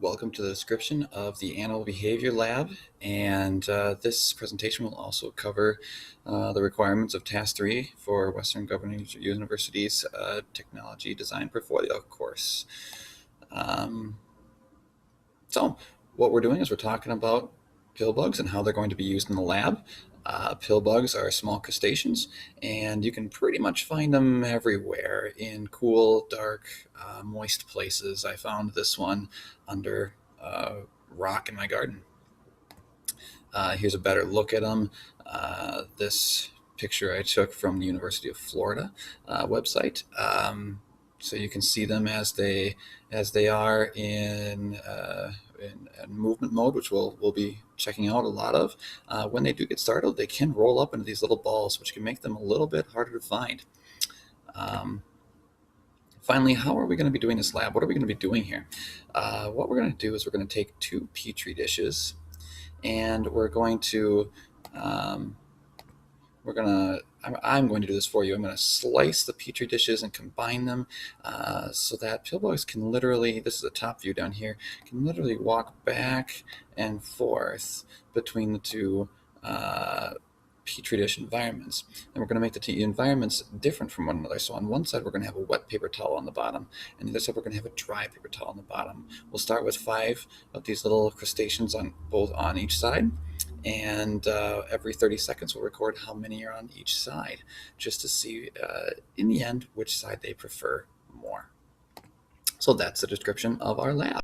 Welcome to the description of the Animal Behavior Lab, and this presentation will also cover the requirements of Task 3 for Western Governors University's Technology Design Portfolio course. So what we're doing is we're talking about pill bugs and how they're going to be used in the lab. Pill bugs are small crustaceans, and you can pretty much find them everywhere in cool, dark, moist places. I found this one under a rock in my garden. Here's a better look at them. This picture I took from the University of Florida website. So you can see them as they are in movement mode, which we'll be checking out a lot of. When they do get startled, they can roll up into these little balls, which can make them a little bit harder to find. Finally, how are we going to be doing this lab? What are we going to be doing here? What we're going to do is we're going to take 2 Petri dishes, and I'm going to do this for you. I'm going to slice the Petri dishes and combine them so that pill bugs can literally, this is a top view down here, can literally walk back and forth between the 2 Petri dish environments. And we're going to make the environments different from one another. So on one side, we're going to have a wet paper towel on the bottom, and the other side, we're going to have a dry paper towel on the bottom. We'll start with 5 of these little crustaceans on each side. And every 30 seconds we'll record how many are on each side, just to see in the end which side they prefer more. So that's the description of our lab.